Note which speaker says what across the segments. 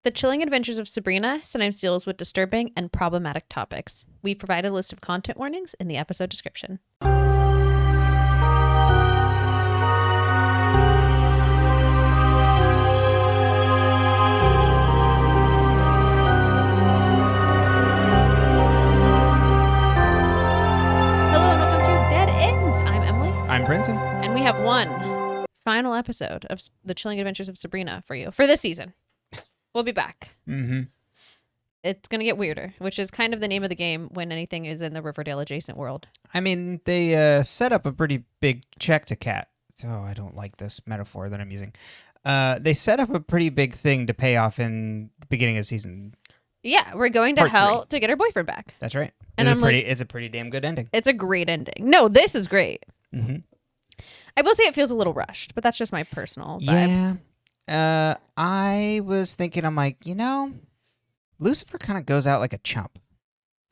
Speaker 1: The Chilling Adventures of Sabrina sometimes deals with disturbing and problematic topics. We provide a list of content warnings in the episode description.
Speaker 2: I'm Brenton.
Speaker 1: And we have one final episode of The Chilling Adventures of Sabrina for you for this season. We'll be back.
Speaker 2: Mm-hmm.
Speaker 1: It's going to get weirder, which is kind of the name of the game when anything is in the Riverdale adjacent world.
Speaker 2: I mean, they set up a pretty big check to cat. Oh, I don't like this metaphor that I'm using. They set up a pretty big thing to pay off in the beginning of the season.
Speaker 1: Yeah, we're going to hell to get her boyfriend back.
Speaker 2: That's right.
Speaker 1: And
Speaker 2: it's a pretty damn good ending.
Speaker 1: It's a great ending. No, this is great.
Speaker 2: Mm-hmm.
Speaker 1: I will say it feels a little rushed, but that's just my personal vibes.
Speaker 2: Yeah. I was thinking, I'm like, Lucifer kind of goes out like a chump.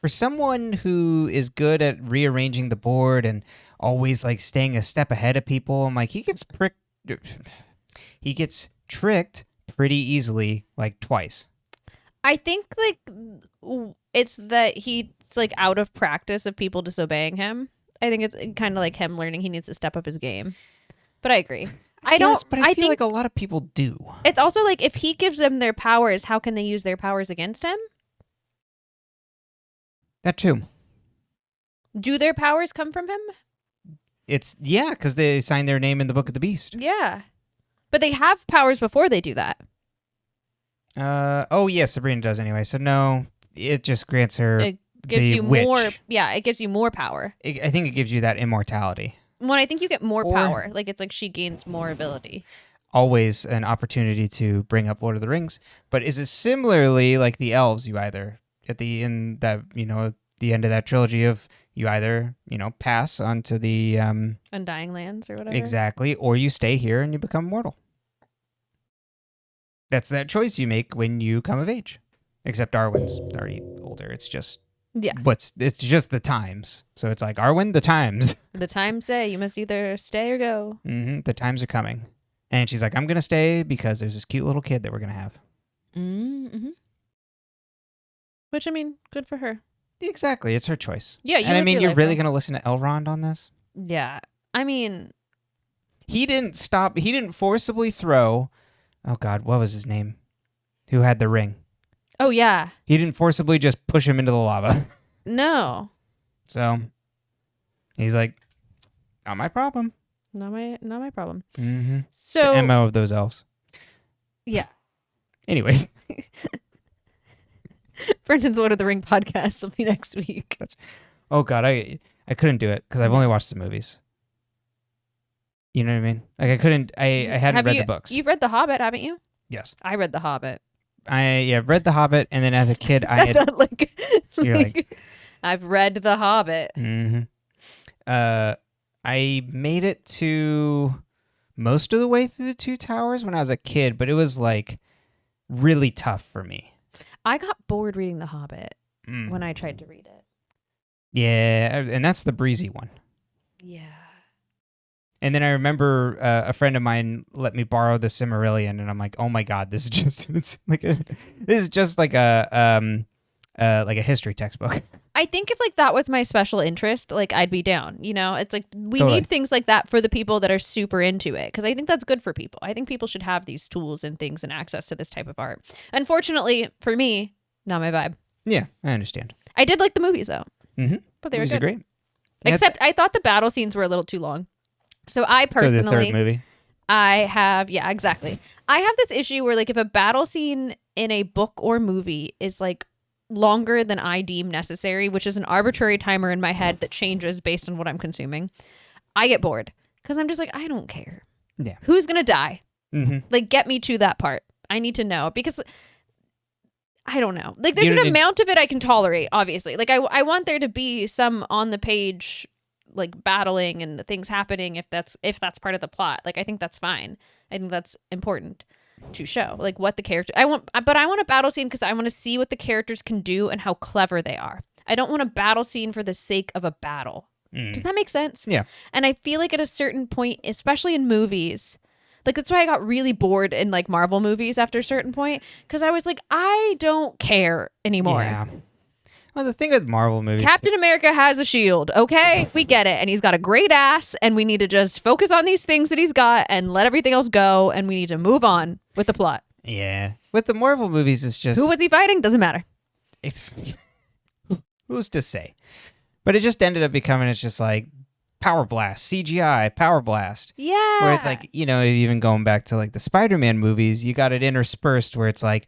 Speaker 2: For someone who is good at rearranging the board and always like staying a step ahead of people, I'm like, he gets tricked pretty easily, like twice.
Speaker 1: I think like it's that he's like out of practice of people disobeying him. I think it's kind of like him learning he needs to step up his game. But I agree.
Speaker 2: I feel like a lot of people do.
Speaker 1: It's also like if he gives them their powers, how can they use their powers against him?
Speaker 2: That too.
Speaker 1: Do their powers come from him?
Speaker 2: Because they signed their name in the Book of the Beast.
Speaker 1: Yeah. But they have powers before they do that.
Speaker 2: Sabrina does anyway. So no, it just grants her
Speaker 1: It gives you
Speaker 2: witch.
Speaker 1: more. Yeah, it gives you more power.
Speaker 2: I think it gives you that immortality.
Speaker 1: When I think you get more power, like it's like she gains more ability.
Speaker 2: Always an opportunity to bring up Lord of the Rings, but is it similarly like the elves? You either at the end that the end of that trilogy of you either pass onto the
Speaker 1: Undying Lands or whatever.
Speaker 2: Exactly, or you stay here and you become mortal. That's that choice you make when you come of age. Except Arwen's already older. It's just it's just the times. So it's like, Arwen, the times.
Speaker 1: The times say you must either stay or go.
Speaker 2: Mm-hmm. The times are coming. And she's like, I'm going to stay because there's this cute little kid that we're going to have.
Speaker 1: Mm-hmm. Which, I mean, good for her.
Speaker 2: Exactly. It's her choice.
Speaker 1: Yeah,
Speaker 2: you're really going to listen to Elrond on this?
Speaker 1: Yeah. I mean...
Speaker 2: He didn't forcibly throw... Oh, God, what was his name? Who had the ring?
Speaker 1: Oh, yeah.
Speaker 2: He didn't forcibly just push him into the lava.
Speaker 1: No.
Speaker 2: So, he's like, not my problem.
Speaker 1: Not my problem.
Speaker 2: Mm-hmm.
Speaker 1: So
Speaker 2: the MO of those elves.
Speaker 1: Yeah.
Speaker 2: Anyways.
Speaker 1: Brenton's Lord of the Ring podcast will be next week.
Speaker 2: Oh, God, I couldn't do it because I've only watched the movies. You know what I mean? Like, I couldn't, I hadn't read the books.
Speaker 1: You've read The Hobbit, haven't you?
Speaker 2: Yes.
Speaker 1: I read The Hobbit.
Speaker 2: I read The Hobbit, and then as a kid,
Speaker 1: I've read The Hobbit.
Speaker 2: Mm-hmm. I made it to most of the way through the Two Towers when I was a kid, but it was like really tough for me.
Speaker 1: I got bored reading The Hobbit when I tried to read it.
Speaker 2: Yeah, and that's the breezy one.
Speaker 1: Yeah.
Speaker 2: And then I remember a friend of mine let me borrow the Silmarillion, and I'm like, "Oh my God, this is just like a history textbook."
Speaker 1: I think if like that was my special interest, like I'd be down. It's like we need things like that for the people that are super into it, because I think that's good for people. I think people should have these tools and things and access to this type of art. Unfortunately, for me, not my vibe.
Speaker 2: Yeah, I understand.
Speaker 1: I did like the movies though.
Speaker 2: Mm-hmm.
Speaker 1: But they were good.
Speaker 2: Great.
Speaker 1: Except I thought the battle scenes were a little too long. So I personally,
Speaker 2: the third movie.
Speaker 1: Exactly. I have this issue where like if a battle scene in a book or movie is like longer than I deem necessary, which is an arbitrary timer in my head that changes based on what I'm consuming, I get bored because I'm just like, I don't care.
Speaker 2: Yeah.
Speaker 1: Who's going to die?
Speaker 2: Mm-hmm.
Speaker 1: Like, get me to that part. I need to know because I don't know. Like there's an amount of it I can tolerate, obviously. Like I want there to be some on the page like battling and things happening if that's part of the plot. Like I think that's fine. I think that's important to show like what the character I want a battle scene because I want to see what the characters can do and how clever they are. I don't want a battle scene for the sake of a battle. Does that make sense?
Speaker 2: Yeah.
Speaker 1: And I feel like at a certain point, especially in movies, Like, that's why I got really bored in like Marvel movies after a certain point, because I was like, I don't care anymore.
Speaker 2: Yeah. Well, the thing with Marvel movies,
Speaker 1: Captain America has a shield, okay? We get it. And he's got a great ass, and we need to just focus on these things that he's got and let everything else go, and we need to move on with the plot.
Speaker 2: yeah, with the Marvel movies, it's just
Speaker 1: Who was he fighting? Doesn't matter.
Speaker 2: who's to say? But it just ended up becoming, it's just like power blast, CGI, power blast.
Speaker 1: Yeah.
Speaker 2: Whereas like, even going back to like the Spider-Man movies, you got it interspersed where it's like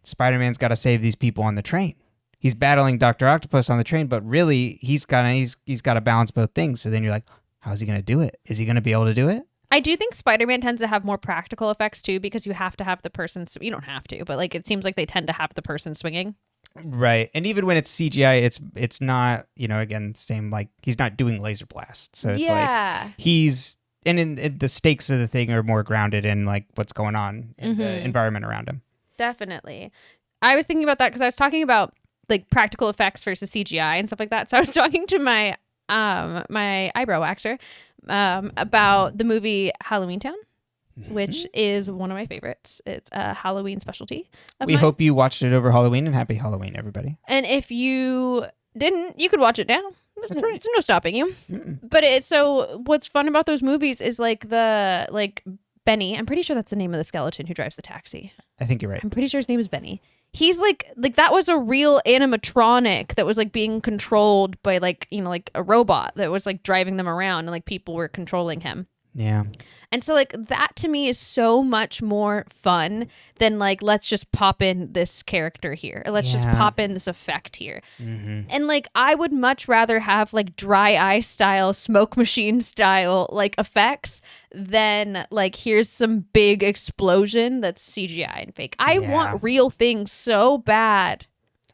Speaker 2: Spider-Man's got to save these people on the train. He's battling Dr. Octopus on the train, but really he's got to balance both things. So then you're like, how's he going to do it? Is he going to be able to do it?
Speaker 1: I do think Spider-Man tends to have more practical effects too, because you have to have the person. You don't have to, but like it seems like they tend to have the person swinging.
Speaker 2: Right. And even when it's CGI, it's not, again, same, like he's not doing laser blasts. So it's like he's, and in the stakes of the thing are more grounded in like what's going on in the environment around him. Definitely.
Speaker 1: I was thinking about that because I was talking about like practical effects versus CGI and stuff like that. So I was talking to my my eyebrow waxer about the movie Halloween Town, which is one of my favorites. It's a Halloween specialty of
Speaker 2: We
Speaker 1: mine.
Speaker 2: hope you watched it over Halloween, and happy Halloween, everybody.
Speaker 1: And if you didn't, you could watch it now.
Speaker 2: That's right.
Speaker 1: There's no stopping you.
Speaker 2: Mm-mm.
Speaker 1: But so what's fun about those movies is like Benny. I'm pretty sure that's the name of the skeleton who drives the taxi.
Speaker 2: I think you're right.
Speaker 1: I'm pretty sure his name is Benny. He's like that was a real animatronic that was like being controlled by like a robot that was like driving them around, and like people were controlling him.
Speaker 2: Yeah.
Speaker 1: And so like that to me is so much more fun than like, let's just pop in this character here. Or let's just pop in this effect here.
Speaker 2: Mm-hmm.
Speaker 1: And like, I would much rather have like dry eye style, smoke machine style like effects than like, here's some big explosion that's CGI and fake. I want real things so bad.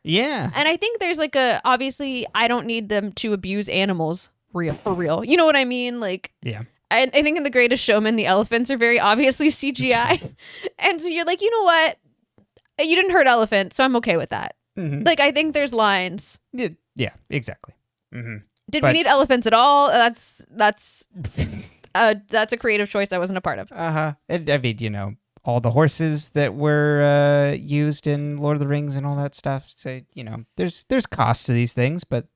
Speaker 2: Yeah.
Speaker 1: And I think there's like obviously I don't need them to abuse animals for real. You know what I mean? Like,
Speaker 2: yeah.
Speaker 1: I think in The Greatest Showman, the elephants are very obviously CGI. And so you're like, you know what? You didn't hurt elephants, so I'm okay with that.
Speaker 2: Mm-hmm.
Speaker 1: Like, I think there's lines.
Speaker 2: Yeah, exactly. Mm-hmm.
Speaker 1: Did we need elephants at all? That's a creative choice I wasn't a part of.
Speaker 2: Uh-huh. And I mean, all the horses that were used in Lord of the Rings and all that stuff. So, there's costs to these things, but...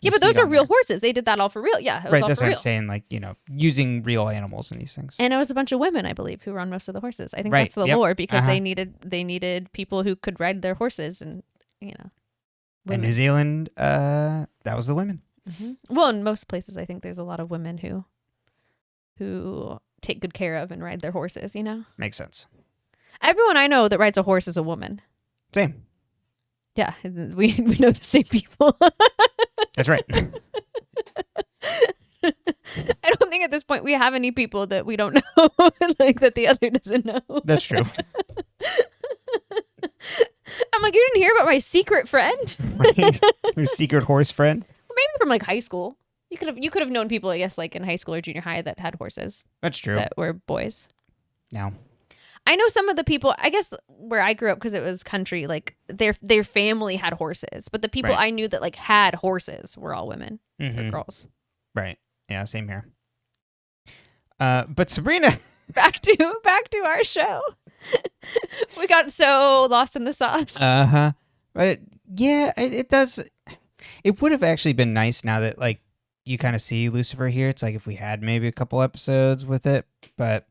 Speaker 1: Yeah, but those are real horses. They did that all for real. Yeah, it was
Speaker 2: right.
Speaker 1: all
Speaker 2: That's
Speaker 1: for
Speaker 2: what
Speaker 1: real.
Speaker 2: I'm saying. Like, using real animals in these things.
Speaker 1: And it was a bunch of women, I believe, who were on most of the horses. I think
Speaker 2: Right.
Speaker 1: that's the lore because they needed people who could ride their horses, and
Speaker 2: In
Speaker 1: women.
Speaker 2: New Zealand, that was the women.
Speaker 1: Mm-hmm. Well, in most places, I think there's a lot of women who take good care of and ride their horses.
Speaker 2: Makes sense.
Speaker 1: Everyone I know that rides a horse is a woman.
Speaker 2: Same.
Speaker 1: Yeah, we know the same people.
Speaker 2: That's right.
Speaker 1: I don't think at this point we have any people that we don't know, like that the other doesn't know.
Speaker 2: That's true.
Speaker 1: I'm like, you didn't hear about my secret friend?
Speaker 2: Your secret horse friend?
Speaker 1: Maybe from like high school. You could have known people, I guess, like in high school or junior high that had horses.
Speaker 2: That's true.
Speaker 1: That were boys.
Speaker 2: No.
Speaker 1: I know some of the people, I guess where I grew up, because it was country, like their family had horses, but the people I knew that like had horses were all women or girls.
Speaker 2: Right. Yeah, same here. But Sabrina,
Speaker 1: back to our show. We got so lost in the sauce.
Speaker 2: But yeah, it does. It would have actually been nice now that like you kind of see Lucifer here. It's like if we had maybe a couple episodes with it, but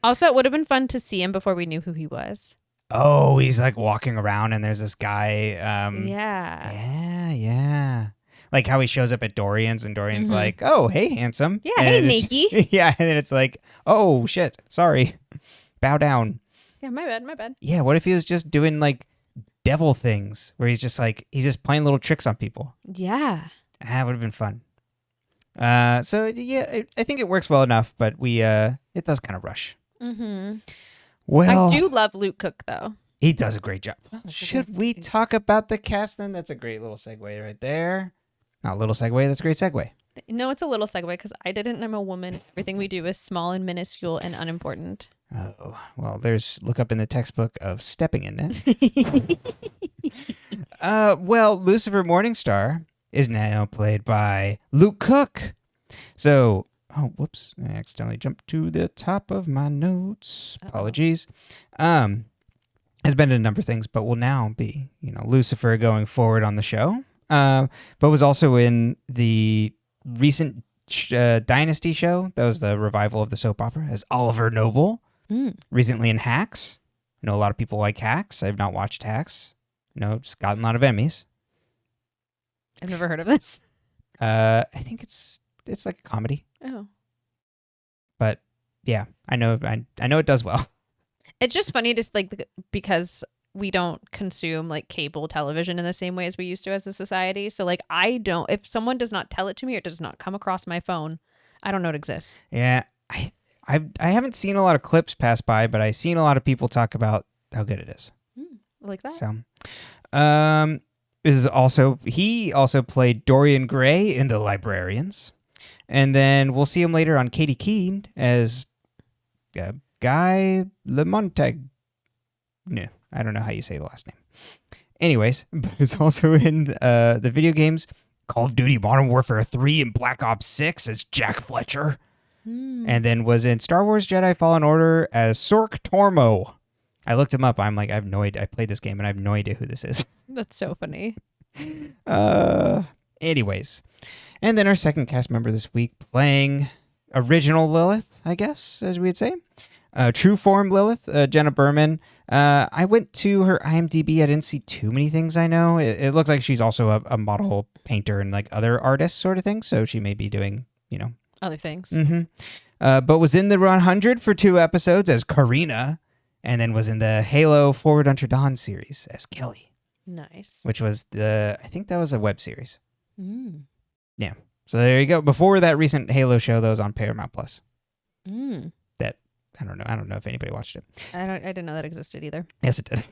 Speaker 1: Also, it would have been fun to see him before we knew who he was.
Speaker 2: Oh, he's like walking around and there's this guy. Yeah. Like how he shows up at Dorian's and Dorian's like, oh, hey, handsome.
Speaker 1: Yeah,
Speaker 2: and
Speaker 1: hey, Nikki.
Speaker 2: Yeah, and then it's like, oh, shit, sorry. Bow down.
Speaker 1: Yeah, my bad.
Speaker 2: Yeah, what if he was just doing like devil things where he's just playing little tricks on people?
Speaker 1: Yeah.
Speaker 2: That would have been fun. So yeah, I think it works well enough, but it does kind of rush.
Speaker 1: Mm-hmm.
Speaker 2: Well,
Speaker 1: I do love Luke Cook though.
Speaker 2: He does a great job. Should we talk about the cast then? That's a great little segue right there. Not a little segue, that's a great segue.
Speaker 1: No, it's a little segue because I didn't. I'm a woman. Everything we do is small and minuscule and unimportant.
Speaker 2: Oh, well, look up in the textbook of stepping in it. Well, Lucifer Morningstar is now played by Luke Cook. So, Oh, whoops. I accidentally jumped to the top of my notes.
Speaker 1: Uh-oh.
Speaker 2: Apologies. Has been in a number of things, but will now be, Lucifer going forward on the show. But was also in the recent Dynasty show. That was the revival of the soap opera as Oliver Noble. Recently in Hacks. I know a lot of people like Hacks. I've not watched Hacks. It's gotten a lot of Emmys.
Speaker 1: I've never heard of this.
Speaker 2: I think it's like a comedy.
Speaker 1: Oh.
Speaker 2: But yeah, I know it does well.
Speaker 1: It's just funny just because we don't consume like cable television in the same way as we used to as a society. So like if someone does not tell it to me or it does not come across my phone, I don't know it exists.
Speaker 2: Yeah, I haven't seen a lot of clips pass by, but I've seen a lot of people talk about how good it is.
Speaker 1: Like that.
Speaker 2: So, he also played Dorian Gray in The Librarians, and then we'll see him later on Katie Keene as Guy Lemontague. No, I don't know how you say the last name. Anyways, but it's also in the video games Call of Duty Modern Warfare 3 and Black Ops 6 as Jack Fletcher. And then was in Star Wars Jedi Fallen Order as Sork Tormo. I looked him up. I'm like, I have no idea. I played this game and I have no idea who this is.
Speaker 1: That's so funny.
Speaker 2: Anyways. And then our second cast member this week playing original Lilith, I guess, as we would say. True form Lilith, Jenna Berman. I went to her IMDb. I didn't see too many things I know. It looked like she's also a model painter and like other artists sort of thing. So she may be doing,
Speaker 1: other things.
Speaker 2: Mm-hmm. But was in the 100 for 2 episodes as Karina, and then was in the Halo Forward Unto Dawn series as Kelly.
Speaker 1: Nice.
Speaker 2: Which was I think that was a web series. Yeah. So there you go. Before that recent Halo show that was on Paramount Plus. That, I don't know if anybody watched it.
Speaker 1: I didn't know that existed either.
Speaker 2: Yes, it did.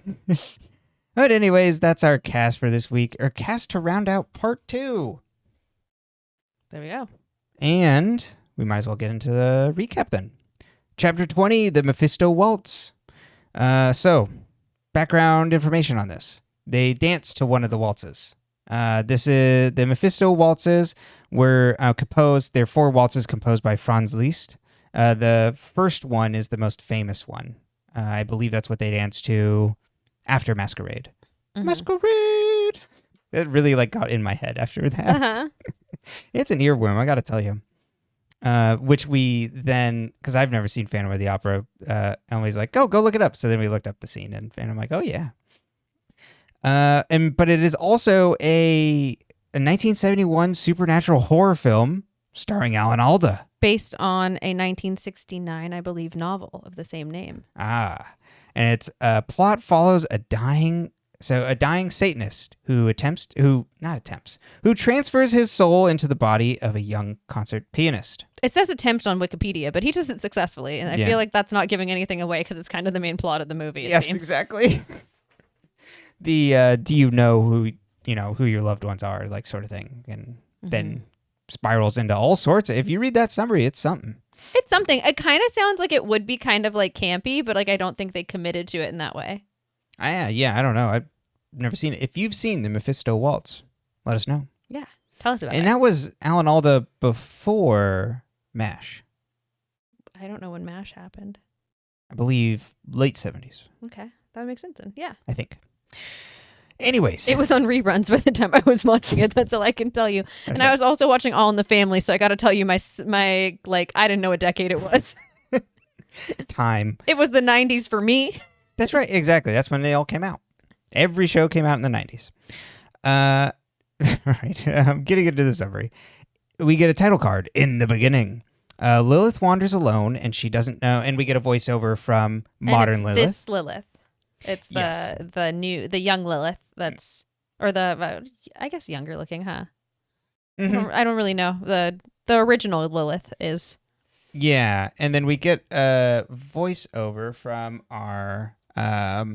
Speaker 2: But anyways, that's our cast for this week. Our cast to round out part 2.
Speaker 1: There we go.
Speaker 2: And we might as well get into the recap then. Chapter 20, the Mephisto Waltz. So, background information on this. They dance to one of the waltzes. This is the Mephisto waltzes were composed. They're 4 waltzes composed by Franz Liszt. The first one is the most famous one. I believe that's what they dance to after Masquerade. Mm-hmm. Masquerade! It really got in my head after that. Uh-huh. It's an earworm, I gotta tell you. Which we then, because I've never seen Phantom of the Opera, Emily's like, go look it up. So then we looked up the scene, and I'm like, oh yeah. But it is also a 1971 supernatural horror film starring Alan Alda.
Speaker 1: Based on a 1969, I believe, novel of the same name.
Speaker 2: And its plot follows a dying Satanist who transfers his soul into the body of a young concert pianist.
Speaker 1: It says attempt on Wikipedia, but he does it successfully, and I feel like that's not giving anything away because it's kind of the main plot of the movie.
Speaker 2: Yes, seems. Exactly. The do you know who your loved ones are, sort of thing, and then spirals into all sorts. If you read that summary, it's something.
Speaker 1: It's something. It kind of sounds like it would be kind of campy, but I don't think they committed to it in that way.
Speaker 2: Yeah, I don't know. I've never seen it. If you've seen the Mephisto Waltz, let us know.
Speaker 1: Yeah, tell us about it.
Speaker 2: And that was Alan Alda before MASH.
Speaker 1: I don't know when MASH happened.
Speaker 2: I believe late 70s.
Speaker 1: Okay, that would make sense then. Yeah.
Speaker 2: I think. Anyways.
Speaker 1: It was on reruns by the time I was watching it. That's all I can tell you. That's right. I was also watching All in the Family, so I got to tell you my I didn't know what decade it was.
Speaker 2: Time.
Speaker 1: It was the 90s for me.
Speaker 2: That's right. Exactly. That's when they all came out. Every show came out in the 90s. All right. Getting into the summary. We get a title card in the beginning. Lilith wanders alone, and she doesn't know. And we get a voiceover from modern Lilith.
Speaker 1: This Lilith. It's the young Lilith. That's I guess younger looking, huh? Mm-hmm. I don't really know. The original Lilith is.
Speaker 2: Yeah, and then we get a voiceover from our. I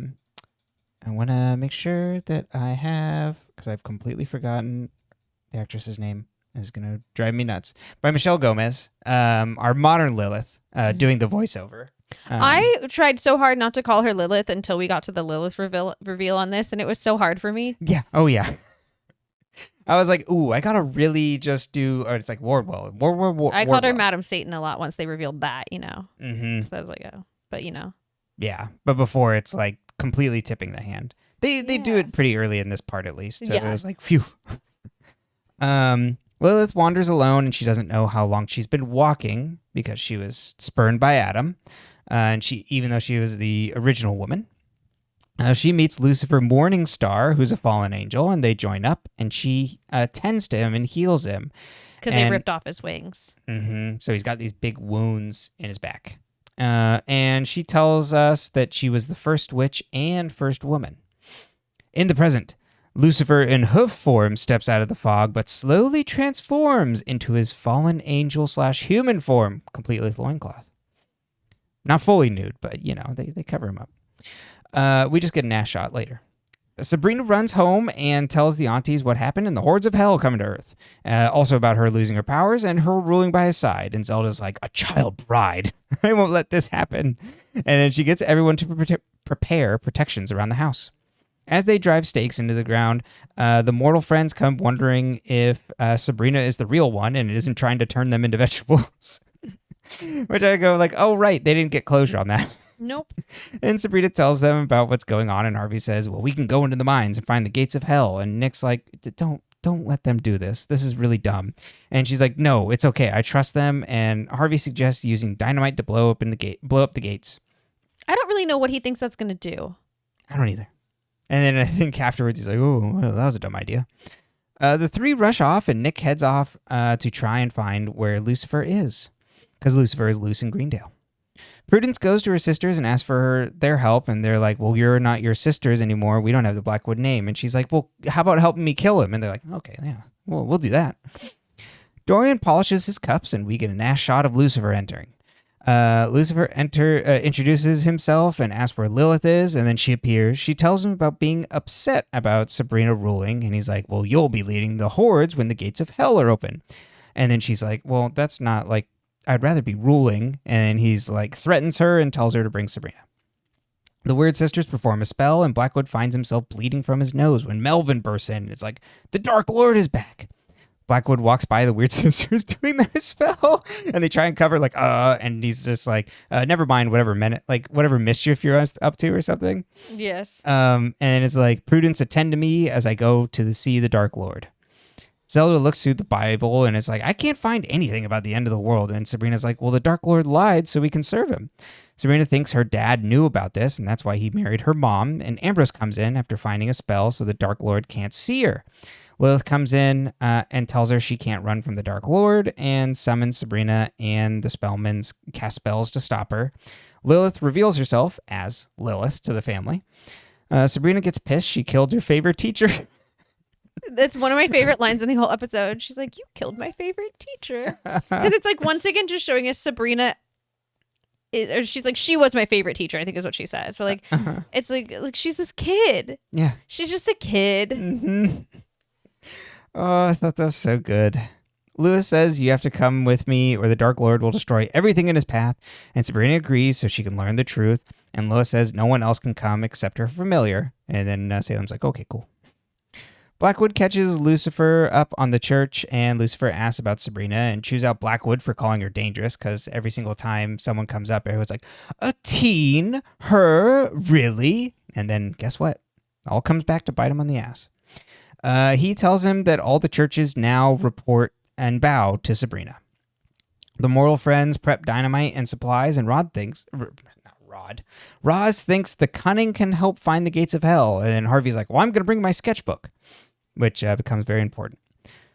Speaker 2: want to make sure that I have, because I've completely forgotten the actress's name. It's going to drive me nuts. By Michelle Gomez, our modern Lilith, doing the voiceover.
Speaker 1: I tried so hard not to call her Lilith until we got to the Lilith reveal on this, and it was so hard for me.
Speaker 2: Yeah. Oh, yeah. I was like, ooh, I gotta really just do. Or it's like Wardwell.
Speaker 1: I called her Madam Satan a lot once they revealed that,
Speaker 2: Mm-hmm.
Speaker 1: So I was like, oh, but
Speaker 2: Yeah, but before it's like completely tipping the hand. They do it pretty early in this part at least. So it was like, phew. Lilith wanders alone and she doesn't know how long she's been walking because she was spurned by Adam. And even though she was the original woman, she meets Lucifer Morningstar, who's a fallen angel, and they join up, and she tends to him and heals him.
Speaker 1: Because they ripped off his wings.
Speaker 2: Mm-hmm, so he's got these big wounds in his back. And she tells us that she was the first witch and first woman. In the present, Lucifer in hoof form steps out of the fog, but slowly transforms into his fallen angel/human form, complete with loincloth. Not fully nude, but, they cover him up. We just get an ass shot later. Sabrina runs home and tells the aunties what happened and the hordes of hell coming to Earth. Also about her losing her powers and her ruling by his side. And Zelda's like, a child bride. I won't let this happen. And then she gets everyone to prepare protections around the house. As they drive stakes into the ground, the mortal friends come wondering if Sabrina is the real one and it isn't trying to turn them into vegetables. Which I go like, oh, right, they didn't get closure on that.
Speaker 1: Nope.
Speaker 2: And Sabrina tells them about what's going on, and Harvey says, well, we can go into the mines and find the gates of hell. And Nick's like, don't let them do this. This is really dumb. And she's like, no, it's okay. I trust them. And Harvey suggests using dynamite to blow up the gates.
Speaker 1: I don't really know what he thinks that's going to do.
Speaker 2: I don't either. And then I think afterwards he's like, oh, well, that was a dumb idea. The three rush off, and Nick heads off to try and find where Lucifer is, because Lucifer is loose in Greendale. Prudence goes to her sisters and asks for their help, and they're like, well, you're not your sisters anymore. We don't have the Blackwood name. And she's like, well, how about helping me kill him? And they're like, okay, yeah, well, we'll do that. Dorian polishes his cups, and we get an ass shot of Lucifer entering. Lucifer introduces himself and asks where Lilith is, and then she appears. She tells him about being upset about Sabrina ruling, and he's like, well, you'll be leading the hordes when the gates of hell are open. And then she's like, well, that's not like, I'd rather be ruling. And he's like, threatens her and tells her to bring Sabrina. The Weird Sisters perform a spell, and Blackwood finds himself bleeding from his nose when Melvin bursts in. It's like, the Dark Lord is back. Blackwood walks by the Weird Sisters doing their spell, and they try and cover and he's just like, never mind, whatever mischief you're up to or something.
Speaker 1: Yes.
Speaker 2: And it's like, Prudence, attend to me as I go to see the Dark Lord. Zelda looks through the Bible and it's like, I can't find anything about the end of the world. And Sabrina's like, well, the Dark Lord lied so we can serve him. Sabrina thinks her dad knew about this, and that's why he married her mom. And Ambrose comes in after finding a spell so the Dark Lord can't see her. Lilith comes in and tells her she can't run from the Dark Lord and summons Sabrina and the Spellmans cast spells to stop her. Lilith reveals herself as Lilith to the family. Sabrina gets pissed. She killed her favorite teacher.
Speaker 1: That's one of my favorite lines in the whole episode. She's like, you killed my favorite teacher. Because it's like, once again, just showing us Sabrina. She's like, she was my favorite teacher, I think is what she says. But like, it's like she's this kid.
Speaker 2: Yeah.
Speaker 1: She's just a kid.
Speaker 2: Mm-hmm. Oh, I thought that was so good. Lewis says, you have to come with me or the Dark Lord will destroy everything in his path. And Sabrina agrees so she can learn the truth. And Lewis says no one else can come except her familiar. And then Salem's like, okay, cool. Blackwood catches Lucifer up on the church, and Lucifer asks about Sabrina and chews out Blackwood for calling her dangerous, because every single time someone comes up, everyone's like, a teen? Her? Really? And then guess what? All comes back to bite him on the ass. He tells him that all the churches now report and bow to Sabrina. The mortal friends prep dynamite and supplies, and Roz thinks the cunning can help find the gates of hell. And then Harvey's like, well, I'm going to bring my sketchbook, which becomes very important.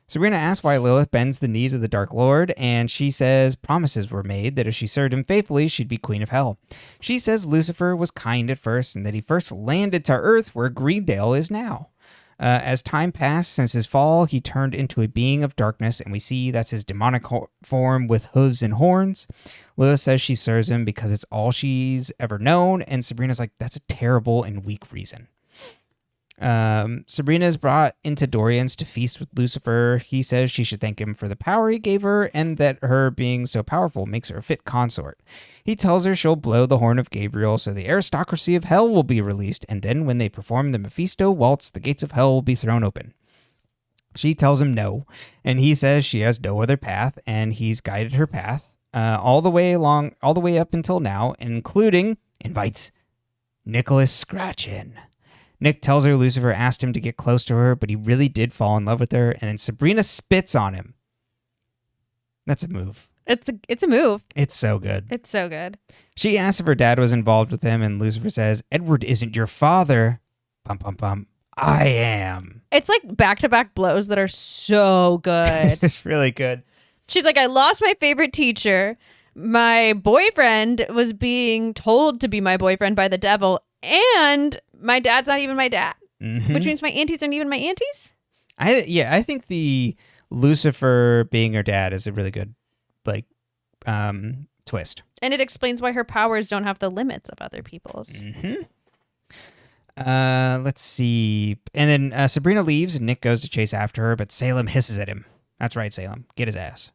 Speaker 2: Sabrina asks why Lilith bends the knee to the Dark Lord, and she says promises were made that if she served him faithfully, she'd be Queen of Hell. She says Lucifer was kind at first, and that he first landed to Earth where Greendale is now. As time passed since his fall, he turned into a being of darkness, and we see that's his demonic form with hooves and horns. Lilith says she serves him because it's all she's ever known, and Sabrina's like, that's a terrible and weak reason. Sabrina is brought into Dorian's to feast with Lucifer. He says she should thank him for the power he gave her, and that her being so powerful makes her a fit consort. He tells her she'll blow the horn of Gabriel so the aristocracy of hell will be released, and then when they perform the Mephisto waltz, the gates of hell will be thrown open. She tells him no, and he says she has no other path, and he's guided her path all the way up until now, including invites Nicholas Scratch in. Nick tells her Lucifer asked him to get close to her, but he really did fall in love with her, and then Sabrina spits on him. That's a move.
Speaker 1: It's a move.
Speaker 2: It's so good.
Speaker 1: It's so good.
Speaker 2: She asks if her dad was involved with him, and Lucifer says, Edward isn't your father. Bum, bum, bum. I am.
Speaker 1: It's like back-to-back blows that are so good.
Speaker 2: It's really good.
Speaker 1: She's like, I lost my favorite teacher. My boyfriend was being told to be my boyfriend by the devil, and my dad's not even my dad, which means my aunties aren't even my aunties.
Speaker 2: I think the Lucifer being her dad is a really good twist,
Speaker 1: and it explains why her powers don't have the limits of other people's.
Speaker 2: Let's see, and then Sabrina leaves, and Nick goes to chase after her, but Salem hisses at him. That's right, Salem, get his ass.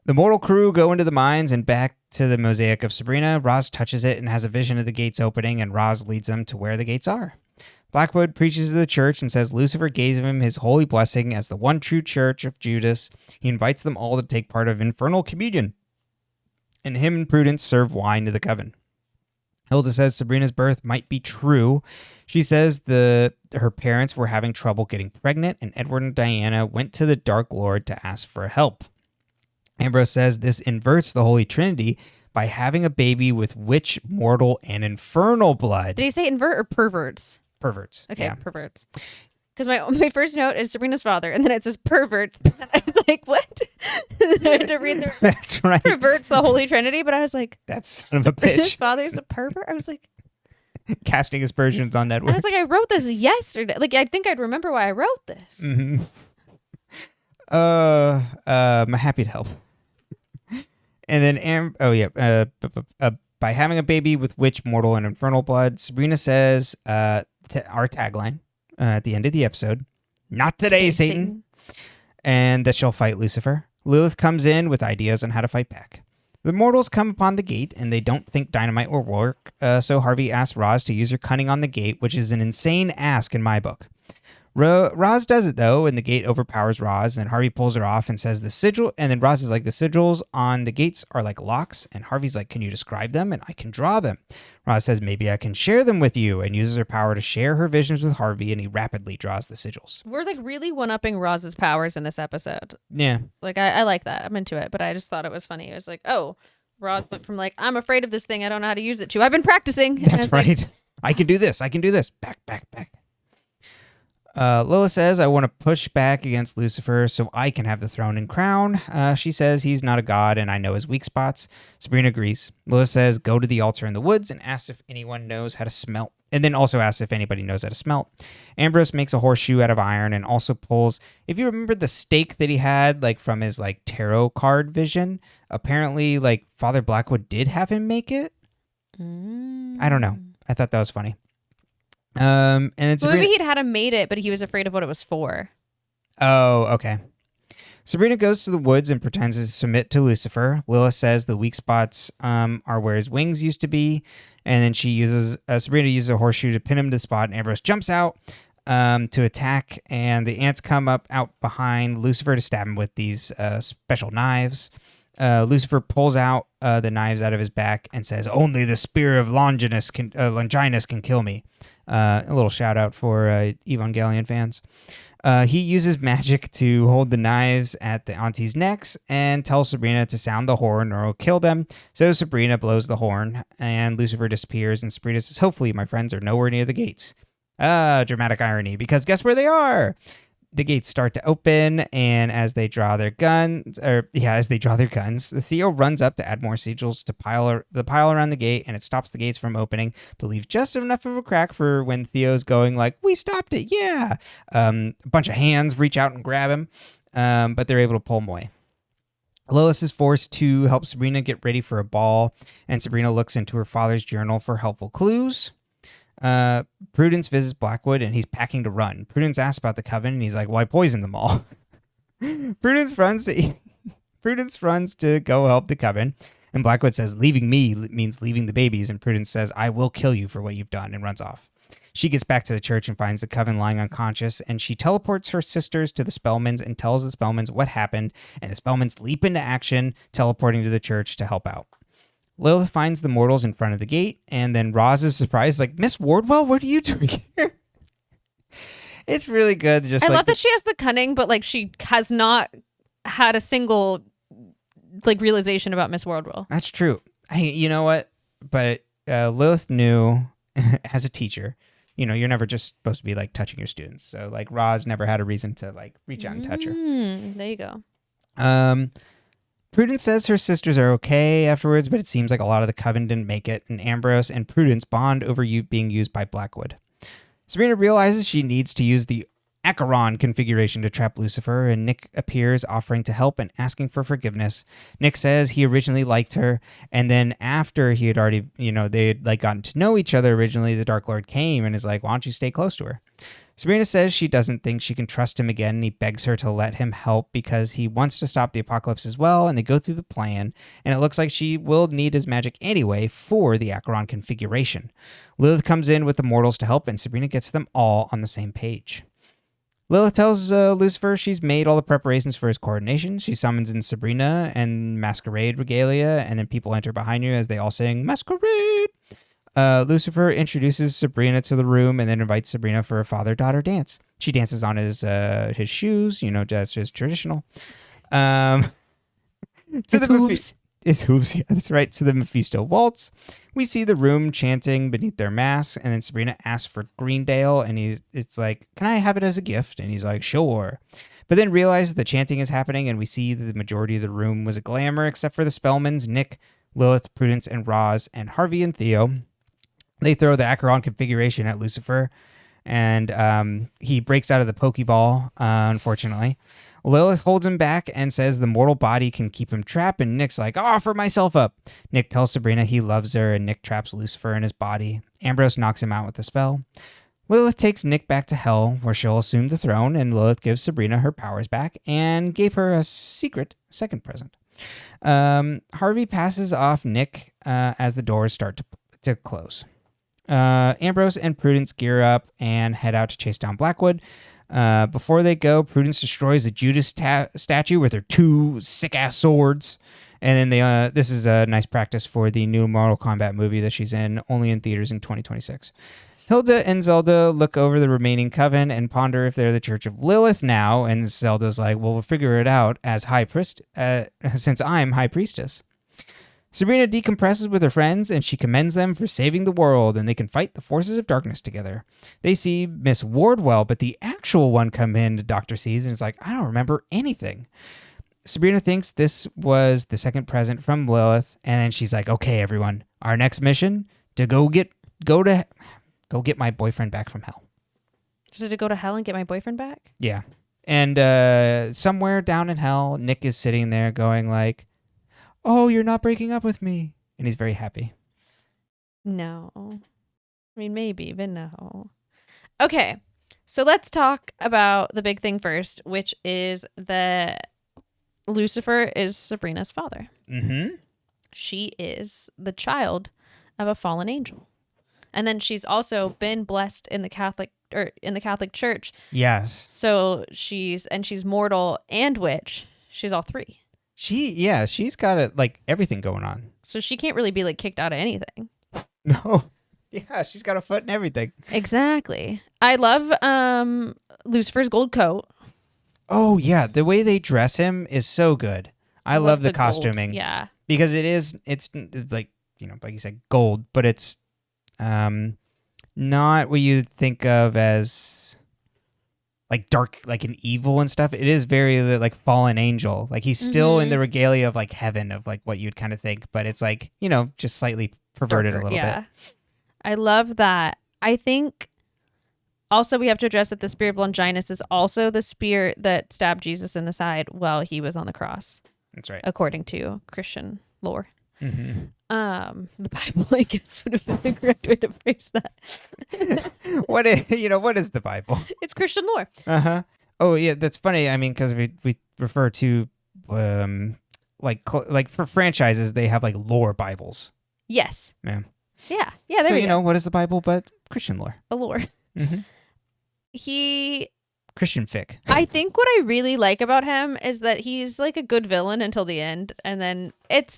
Speaker 2: The mortal crew go into the mines and back to the mosaic of Sabrina. Roz touches it and has a vision of the gates opening, and Roz leads them to where the gates are. Blackwood preaches to the church and says Lucifer gave him his holy blessing as the one true church of Judas. He invites them all to take part of infernal communion, and him and Prudence serve wine to the coven. Hilda says Sabrina's birth might be true. She says her parents were having trouble getting pregnant, and Edward and Diana went to the Dark Lord to ask for help. Ambrose says this inverts the Holy Trinity by having a baby with witch, mortal, and infernal blood.
Speaker 1: Did he say invert or perverts?
Speaker 2: Perverts.
Speaker 1: Okay,
Speaker 2: yeah.
Speaker 1: Perverts. Because my first note is Sabrina's father, and then it says perverts. And I was like, what? I had to read the
Speaker 2: That's right.
Speaker 1: Perverts the Holy Trinity, but I was like,
Speaker 2: that's son of a
Speaker 1: Sabrina's
Speaker 2: bitch.
Speaker 1: father's a pervert? I was like,
Speaker 2: casting aspersions on Edward.
Speaker 1: I was like, I wrote this yesterday. Like, I think I'd remember why I wrote this.
Speaker 2: Mm-hmm. I'm happy to help. And then, by having a baby with witch, mortal, and infernal blood, Sabrina says, our tagline at the end of the episode, not today, Satan. And that she'll fight Lucifer. Lilith comes in with ideas on how to fight back. The mortals come upon the gate, and they don't think dynamite will work, so Harvey asks Roz to use her cunning on the gate, which is an insane ask in my book. Roz does it, though, and the gate overpowers Roz, and Harvey pulls her off and says the sigil, and then Roz is like, the sigils on the gates are like locks, and Harvey's like, can you describe them? And I can draw them. Roz says, maybe I can share them with you, and uses her power to share her visions with Harvey, and he rapidly draws the sigils.
Speaker 1: We're like really one-upping Roz's powers in this episode.
Speaker 2: Yeah.
Speaker 1: Like, I like that. I'm into it, but I just thought it was funny. It was like, oh, Roz went from like, I'm afraid of this thing, I don't know how to use it, to I've been practicing.
Speaker 2: That's right. Like, I can do this. Back. Lilith says, I want to push back against Lucifer so I can have the throne and crown. She says he's not a god and I know his weak spots. Sabrina agrees. Lilith says, go to the altar in the woods and asks if anyone knows how to smelt. And then also asks if anybody knows how to smelt. Ambrose makes a horseshoe out of iron and also pulls, if you remember the stake that he had like from his like tarot card vision, apparently like Father Blackwood did have him make it. I don't know. I thought that was funny. And then Sabrina,
Speaker 1: maybe he'd had him made it, but he was afraid of what it was for.
Speaker 2: Oh, okay. Sabrina goes to the woods and pretends to submit to Lucifer. Lilith says the weak spots are where his wings used to be, and then Sabrina uses a horseshoe to pin him to the spot. And Ambrose jumps out to attack, and the ants come out behind Lucifer to stab him with these special knives. Lucifer pulls out the knives out of his back and says, "Only the spear of Longinus can kill me." A little shout out for Evangelion fans. He uses magic to hold the knives at the aunties' necks and tells Sabrina to sound the horn or it'll kill them. So Sabrina blows the horn and Lucifer disappears and Sabrina says, hopefully my friends are nowhere near the gates. Dramatic irony, because guess where they are? The gates start to open, and as they draw their guns, Theo runs up to add more sigils to pile around the gate, and it stops the gates from opening, but leaves just enough of a crack for when Theo's going like, "We stopped it, yeah!" A bunch of hands reach out and grab him, but they're able to pull him away. Lois is forced to help Sabrina get ready for a ball, and Sabrina looks into her father's journal for helpful clues. Prudence visits Blackwood and he's packing to run. Prudence asks about the coven and he's like, well, I poisoned them all. Prudence runs to go help the coven, and Blackwood says leaving me means leaving the babies, and Prudence says I will kill you for what you've done and runs off. She gets back to the church and finds the coven lying unconscious, and she teleports her sisters to the Spellmans and tells the Spellmans what happened, and the Spellmans leap into action, teleporting to the church to help out. Lilith finds the mortals in front of the gate, and then Roz is surprised, like, Miss Wardwell, what are you doing here? It's really good. Just
Speaker 1: I love that she has the cunning, but like she has not had a single like realization about Miss Wardwell.
Speaker 2: That's true. Hey, you know what? But Lilith knew as a teacher, you know, you're never just supposed to be like touching your students. So like Roz never had a reason to like reach out and touch her.
Speaker 1: There you go.
Speaker 2: Prudence says her sisters are okay afterwards, but it seems like a lot of the coven didn't make it, and Ambrose and Prudence bond over being used by Blackwood. Sabrina realizes she needs to use the Acheron configuration to trap Lucifer, and Nick appears offering to help and asking for forgiveness. Nick says he originally liked her, and then after he had already, you know, they had like gotten to know each other originally, the Dark Lord came and is like, why don't you stay close to her? Sabrina says she doesn't think she can trust him again, and he begs her to let him help because he wants to stop the apocalypse as well, and they go through the plan, and it looks like she will need his magic anyway for the Acheron configuration. Lilith comes in with the mortals to help, and Sabrina gets them all on the same page. Lilith tells Lucifer she's made all the preparations for his coronation. She summons in Sabrina and masquerade regalia, and then people enter behind you as they all sing masquerade. Lucifer introduces Sabrina to the room and then invites Sabrina for a father-daughter dance. She dances on his shoes, you know, just as traditional.
Speaker 1: It's hooves.
Speaker 2: It's hooves, yeah, that's right. To the Mephisto waltz. We see the room chanting beneath their masks, and then Sabrina asks for Greendale, and it's like, can I have it as a gift? And he's like, sure. But then realizes the chanting is happening, and we see that the majority of the room was a glamour, except for the Spellmans, Nick, Lilith, Prudence, and Roz, and Harvey and Theo. They throw the Acheron configuration at Lucifer, and he breaks out of the Pokeball, unfortunately. Lilith holds him back and says the mortal body can keep him trapped, and Nick's like, I'll offer myself up. Nick tells Sabrina he loves her, and Nick traps Lucifer in his body. Ambrose knocks him out with a spell. Lilith takes Nick back to hell, where she'll assume the throne, and Lilith gives Sabrina her powers back and gave her a secret second present. Harvey passes off Nick as the doors start to close. Ambrose and Prudence gear up and head out to chase down Blackwood. Before they go, Prudence destroys the Judas statue with her two sick-ass swords. And then this is a nice practice for the new Mortal Kombat movie that she's in, only in theaters in 2026. Hilda and Zelda look over the remaining coven and ponder if they're the Church of Lilith now. And Zelda's like, well, we'll figure it out as since I'm High Priestess. Sabrina decompresses with her friends, and she commends them for saving the world, and they can fight the forces of darkness together. They see Miss Wardwell, but the actual one come in to Dr. C's, and is like, I don't remember anything. Sabrina thinks this was the second present from Lilith, and then she's like, okay, everyone, our next mission, to go get my boyfriend back from hell.
Speaker 1: So to go to hell and get my boyfriend back?
Speaker 2: Yeah. And somewhere down in hell, Nick is sitting there going like, oh, you're not breaking up with me. And he's very happy.
Speaker 1: No. I mean, maybe, but no. Okay. So let's talk about the big thing first, which is that Lucifer is Sabrina's father.
Speaker 2: Mm-hmm.
Speaker 1: She is the child of a fallen angel. And then she's also been blessed in the Catholic Church.
Speaker 2: Yes.
Speaker 1: So she's mortal and witch. She's all three.
Speaker 2: She's got like everything going on.
Speaker 1: So she can't really be like kicked out of anything.
Speaker 2: No. Yeah, she's got a foot in everything.
Speaker 1: Exactly. I love Lucifer's gold coat.
Speaker 2: Oh yeah, the way they dress him is so good. I love the costuming.
Speaker 1: Gold. Yeah.
Speaker 2: Because it's like, you know, like you said, gold, but it's not what you think of as like dark, like an evil and stuff. It is very like fallen angel. Like he's still in the regalia of like heaven, of like what you'd kind of think, but it's like, you know, just slightly perverted a little bit.
Speaker 1: I love that. I think also we have to address that the spirit of Longinus is also the spirit that stabbed Jesus in the side while he was on the cross.
Speaker 2: That's right.
Speaker 1: According to Christian lore.
Speaker 2: Mm-hmm.
Speaker 1: The Bible, I guess, would have been the correct way to phrase that.
Speaker 2: What is the Bible?
Speaker 1: It's Christian lore.
Speaker 2: Uh-huh. Oh yeah, that's funny. I mean, because we refer to like for franchises, they have like lore Bibles.
Speaker 1: Yes.
Speaker 2: Yeah.
Speaker 1: Yeah. Yeah. There
Speaker 2: so
Speaker 1: we go.
Speaker 2: What is the Bible but Christian lore.
Speaker 1: Allure.
Speaker 2: Mm-hmm. Christian fic.
Speaker 1: I think what I really like about him is that he's like a good villain until the end, and then it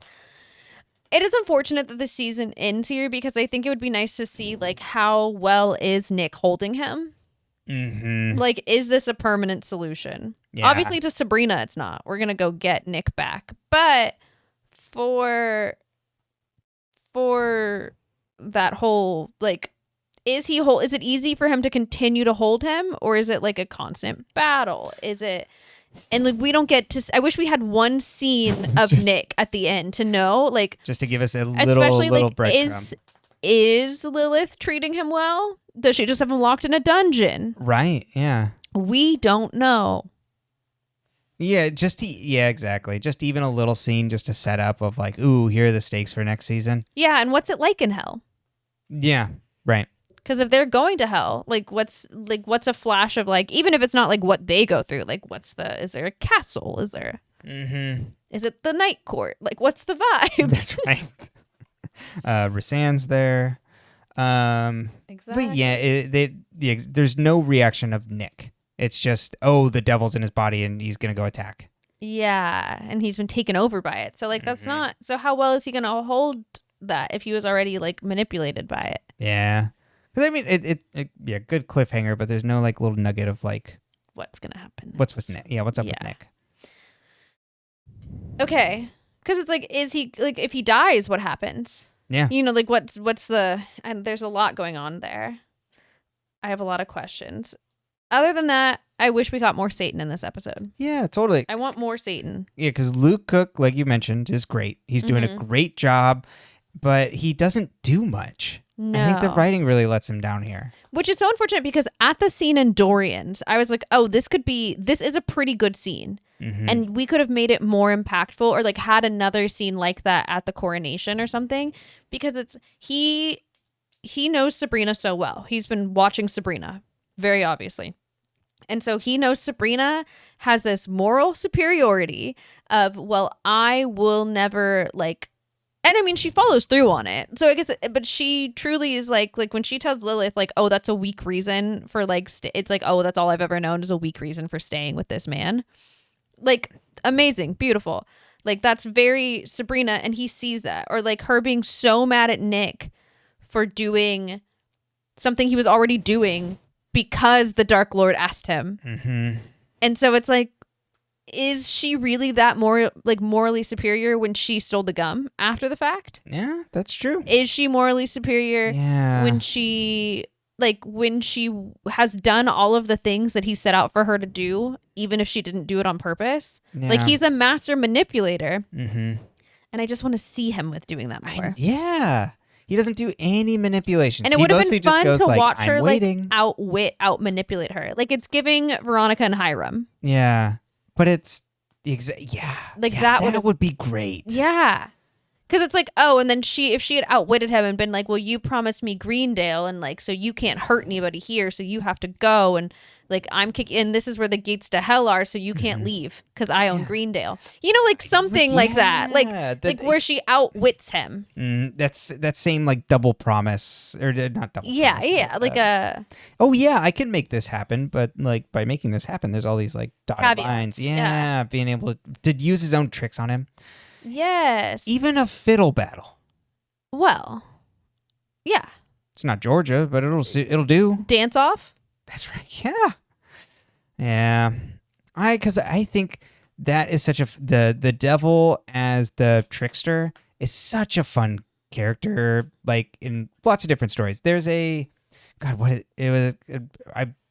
Speaker 1: is unfortunate that the season ends here because I think it would be nice to see like how well is Nick holding him.
Speaker 2: Mm-hmm.
Speaker 1: Like, is this a permanent solution?
Speaker 2: Yeah.
Speaker 1: Obviously, to Sabrina, it's not. We're gonna go get Nick back, but for that whole like. Is it easy for him to continue to hold him, or is it like a constant battle? Is it, and like we don't get to, I wish we had one scene of Nick at the end to know, like,
Speaker 2: just to give us a little
Speaker 1: like,
Speaker 2: breadcrumb.
Speaker 1: Is Lilith treating him well? Does she just have him locked in a dungeon?
Speaker 2: Right, yeah.
Speaker 1: We don't know.
Speaker 2: Yeah, exactly. Just even a little scene just to set up of like, ooh, here are the stakes for next season.
Speaker 1: Yeah, and what's it like in hell?
Speaker 2: Yeah, right.
Speaker 1: Because if they're going to hell, like what's a flash of like, even if it's not like what they go through, like is there a castle? Is there?
Speaker 2: Mm-hmm.
Speaker 1: Is it the night court? Like, what's the vibe?
Speaker 2: That's right. Rasanne's there.
Speaker 1: Exactly.
Speaker 2: But yeah, there's no reaction of Nick. It's just, oh, the devil's in his body and he's gonna go attack.
Speaker 1: Yeah, and he's been taken over by it. So like, that's not. So how well is he gonna hold that if he was already like manipulated by it?
Speaker 2: Yeah. Because I mean, yeah, good cliffhanger, but there's no like little nugget of like
Speaker 1: what's gonna happen.
Speaker 2: What's with Nick? Yeah, what's up with Nick?
Speaker 1: Okay, because it's like, is he like if he dies, what happens?
Speaker 2: Yeah,
Speaker 1: you know, like what's the and there's a lot going on there. I have a lot of questions. Other than that, I wish we got more Satan in this episode.
Speaker 2: Yeah, totally.
Speaker 1: I want more Satan.
Speaker 2: Yeah, because Luke Cook, like you mentioned, is great. He's doing a great job, but he doesn't do much. No. I think the writing really lets him down here.
Speaker 1: Which is so unfortunate because at the scene in Dorian's, I was like, oh, this is a pretty good scene. Mm-hmm. And we could have made it more impactful or like had another scene like that at the coronation or something because he knows Sabrina so well. He's been watching Sabrina very obviously. And so he knows Sabrina has this moral superiority of, well, I will never like. And I mean, she follows through on it. So I guess, but she truly is like when she tells Lilith, like, oh, that's a weak reason for like, it's like, oh, that's all I've ever known is a weak reason for staying with this man. Like, amazing, beautiful. Like, that's very Sabrina. And he sees that. Or like her being so mad at Nick for doing something he was already doing because the Dark Lord asked him. Mm-hmm. And so it's like, is she really that morally superior when she stole the gum after the fact?
Speaker 2: Yeah, that's true.
Speaker 1: Is she morally superior when she has done all of the things that he set out for her to do, even if she didn't do it on purpose? Yeah. Like, he's a master manipulator. Mm-hmm. And I just want to see him with doing that more.
Speaker 2: He doesn't do any manipulations.
Speaker 1: And it would have been fun to watch her out manipulate her. Like, it's giving Veronica and Hiram.
Speaker 2: Yeah. But it's that would be great.
Speaker 1: Yeah. Because it's like, oh, and then if she had outwitted him and been like, well, you promised me Greendale and like, so you can't hurt anybody here. So you have to go. And like, I'm kicking in. This is where the gates to hell are. So you can't leave because I own Greendale. You know, like something like that. Like where she outwits him.
Speaker 2: That's that same like double promise or not double.
Speaker 1: Yeah.
Speaker 2: Promise,
Speaker 1: Yeah. Like
Speaker 2: oh yeah, I can make this happen. But like by making this happen, there's all these like dotted lines. Yeah. Being able to use his own tricks on him.
Speaker 1: Yes.
Speaker 2: Even a fiddle battle.
Speaker 1: Well, yeah.
Speaker 2: It's not Georgia, but it'll do.
Speaker 1: Dance off?
Speaker 2: That's right. Yeah. Yeah. Because I think that is such the devil as the trickster is such a fun character, like in lots of different stories. There's I've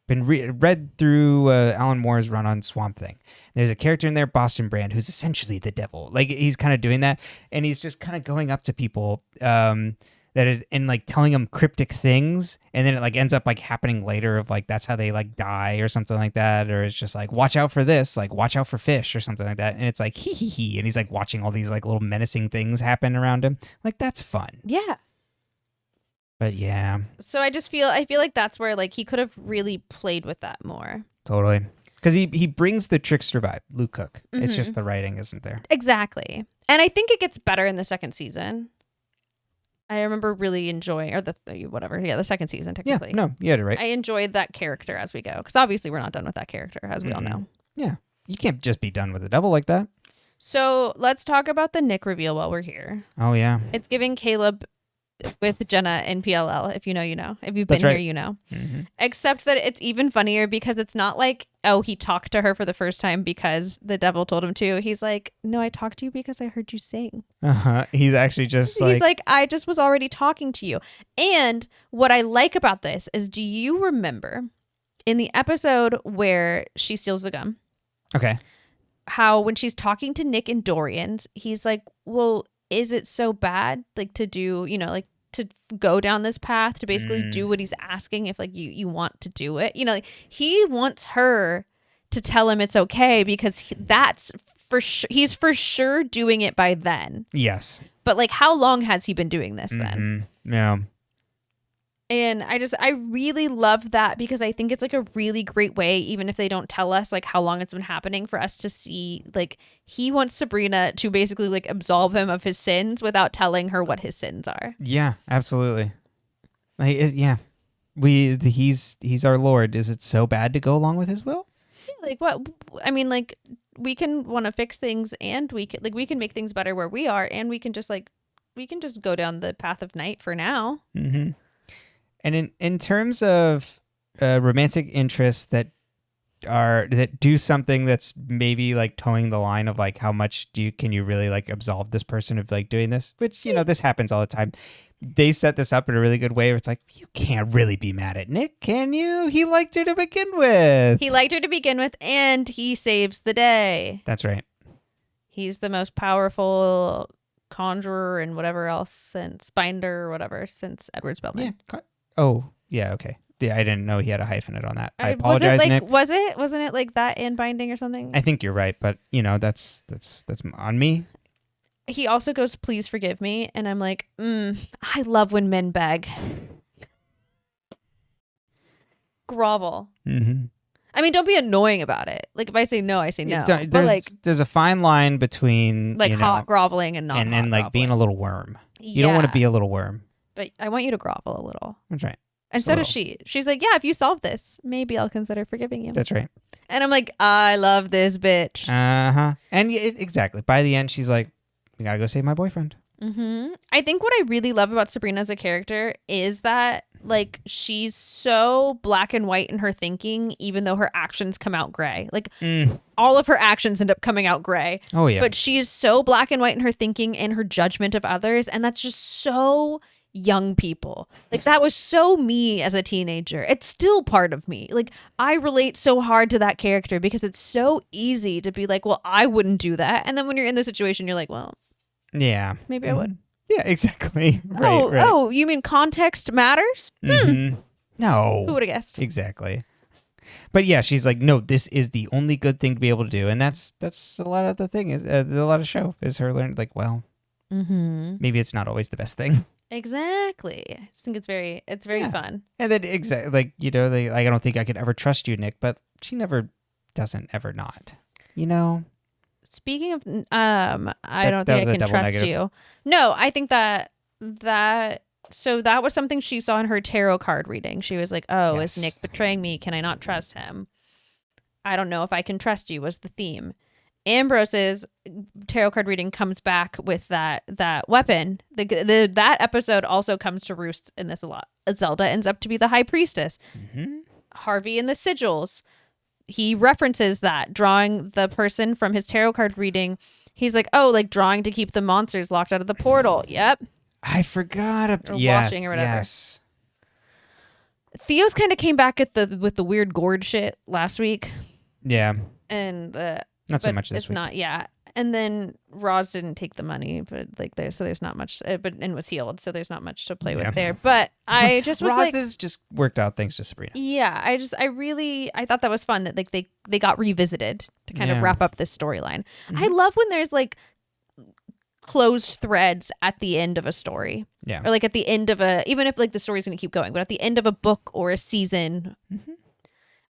Speaker 2: been read through Alan Moore's run on Swamp Thing. There's a character in there, Boston Brand, who's essentially the devil. Like he's kind of doing that, and he's just kind of going up to people and like telling them cryptic things, and then it like ends up like happening later of like that's how they like die or something like that, or it's just like watch out for this, like watch out for fish or something like that, and it's like hee, and he's like watching all these like little menacing things happen around him. Like that's fun.
Speaker 1: Yeah.
Speaker 2: But yeah.
Speaker 1: So I feel like that's where like he could have really played with that more.
Speaker 2: Totally. Because he brings the trickster vibe, Luke Cook. Mm-hmm. It's just the writing isn't there.
Speaker 1: Exactly. And I think it gets better in the second season. I remember really enjoying, or the second season technically.
Speaker 2: Yeah, no, you had it right.
Speaker 1: I enjoyed that character as we go, because obviously we're not done with that character, as we all know.
Speaker 2: Yeah, you can't just be done with the devil like that.
Speaker 1: So let's talk about the Nick reveal while we're here.
Speaker 2: Oh yeah,
Speaker 1: it's giving Caleb with Jenna in PLL. If you know, you know. If you've been here, you know. Except that it's even funnier because it's not like, oh, he talked to her for the first time because the devil told him to. He's like, no, I talked to you because I heard you sing.
Speaker 2: He's actually just
Speaker 1: He's like, I just was already talking to you. And what I like about this is, do you remember in the episode where she steals the gum?
Speaker 2: Okay.
Speaker 1: How when she's talking to Nick and Dorian's, he's like, well, is it so bad, like, to do, you know, like, to go down this path, to basically do what he's asking if, like, you want to do it? You know, like, he wants her to tell him it's okay because that's for sure. He's for sure doing it by then.
Speaker 2: Yes.
Speaker 1: But, like, how long has he been doing this then?
Speaker 2: Yeah.
Speaker 1: And I really love that because I think it's like a really great way, even if they don't tell us like how long it's been happening, for us to see like he wants Sabrina to basically like absolve him of his sins without telling her what his sins are.
Speaker 2: Yeah, absolutely. Like, yeah, he's our Lord. Is it so bad to go along with his will?
Speaker 1: Yeah, like what? I mean, like we can want to fix things, and we can make things better where we are, and we can just go down the path of night for now.
Speaker 2: Mm-hmm. And in terms of romantic interests that do something that's maybe like towing the line of like how much can you really like absolve this person of like doing this, which, you know, this happens all the time. They set this up in a really good way where it's like, you can't really be mad at Nick, can you? He liked her to begin with.
Speaker 1: And he saves the day.
Speaker 2: That's right.
Speaker 1: He's the most powerful conjurer and whatever else since Binder or whatever since Edward Spellman.
Speaker 2: Yeah. Oh, yeah, okay. Yeah, I didn't know he had a hyphenate on that. I apologize, Nick.
Speaker 1: Wasn't it like that and Binding or something?
Speaker 2: I think you're right, but you know, that's on me.
Speaker 1: He also goes, please forgive me, and I'm like, I love when men beg. Grovel.
Speaker 2: Mm-hmm.
Speaker 1: I mean, don't be annoying about it. Like, if I say no, I say no.
Speaker 2: There's a fine line between
Speaker 1: like hot groveling and not
Speaker 2: and
Speaker 1: hot
Speaker 2: like
Speaker 1: groveling.
Speaker 2: being a little worm. You don't want to be a little worm.
Speaker 1: But I want you to grovel a little.
Speaker 2: That's right.
Speaker 1: And so does she. She's like, yeah, if you solve this, maybe I'll consider forgiving you.
Speaker 2: That's right.
Speaker 1: And I'm like, I love this bitch.
Speaker 2: Uh-huh. And exactly. By the end, she's like, we gotta go save my boyfriend.
Speaker 1: Mm-hmm. I think what I really love about Sabrina as a character is that, like, she's so black and white in her thinking, even though her actions come out gray. Like, all of her actions end up coming out gray.
Speaker 2: Oh, yeah.
Speaker 1: But she's so black and white in her thinking and her judgment of others. And that's just so young people. Like, that was so me as a teenager. It's still part of me. Like, I relate so hard to that character because it's so easy to be like, well, I wouldn't do that. And then when you're in the situation, you're like, well,
Speaker 2: yeah,
Speaker 1: maybe I would.
Speaker 2: Yeah, exactly. Right,
Speaker 1: oh, you mean context matters?
Speaker 2: No.
Speaker 1: Who would have guessed?
Speaker 2: Exactly. But yeah, she's like, no, this is the only good thing to be able to do. And that's a lot of the thing, is a lot of show is her learning, like, well, maybe it's not always the best thing.
Speaker 1: Exactly. I just think it's very fun.
Speaker 2: And then exactly, like, you know, like, I don't think I could ever trust you, Nick, but she never doesn't ever not, you know?
Speaker 1: Speaking of, I don't think I can trust negative. You. No, I think that so that was something she saw in her tarot card reading. She was like, oh, yes. Is Nick betraying me? Can I not trust him? I don't know if I can trust you was the theme. Ambrose's tarot card reading comes back with that weapon. That episode also comes to roost in this a lot. Zelda ends up to be the high priestess. Harvey and the sigils. He references that, drawing the person from his tarot card reading. He's like, oh, like drawing to keep the monsters locked out of the portal. Yep.
Speaker 2: I forgot about
Speaker 1: watching or whatever.
Speaker 2: Yes.
Speaker 1: Theo's kind of came back with the weird gourd shit last week.
Speaker 2: Yeah.
Speaker 1: And
Speaker 2: not so much this week.
Speaker 1: Not, yeah. And then Roz didn't take the money, but like there's not much, and was healed, so there's not much to play with there. But I just was
Speaker 2: Roz has just worked out thanks to Sabrina.
Speaker 1: Yeah, I thought that was fun that like they got revisited to kind of wrap up this storyline. I love when there's like closed threads at the end of a story.
Speaker 2: Yeah. Or
Speaker 1: like at the end of even if like the story's going to keep going, but at the end of a book or a season.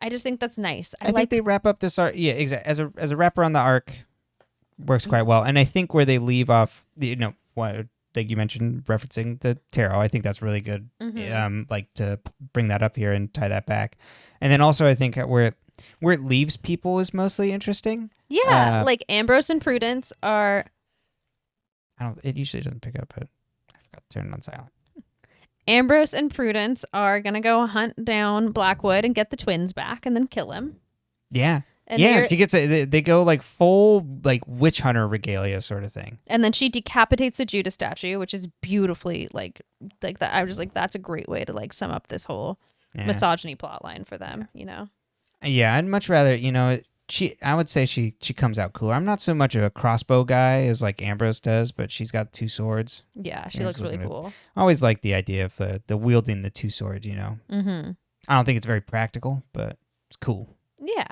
Speaker 1: I just think that's nice.
Speaker 2: I think they wrap up this arc. Yeah, exactly. As a wrapper on the arc, works quite well. And I think where they leave off, you know, like you mentioned, referencing the tarot. I think that's really good. Like to bring that up here and tie that back. And then also I think where it leaves people is mostly interesting.
Speaker 1: Yeah, like Ambrose and Prudence are...
Speaker 2: It usually doesn't pick up, but I forgot to turn it on silent.
Speaker 1: Ambrose and Prudence are going to go hunt down Blackwood and get the twins back and then kill him.
Speaker 2: Yeah.
Speaker 1: And
Speaker 2: she gets they go like full like witch hunter regalia sort of thing.
Speaker 1: And then she decapitates the Judas statue, which is beautifully like that. I was just like, that's a great way to like sum up this whole misogyny plot line for them, you know?
Speaker 2: Yeah, I'd much rather, I would say she comes out cooler. I'm not so much of a crossbow guy as like Ambrose does, but she's got 2 swords.
Speaker 1: Yeah, she looks really cool.
Speaker 2: I always like the idea of the wielding the 2 swords,
Speaker 1: Mm-hmm.
Speaker 2: I don't think it's very practical, but it's cool.
Speaker 1: Yeah.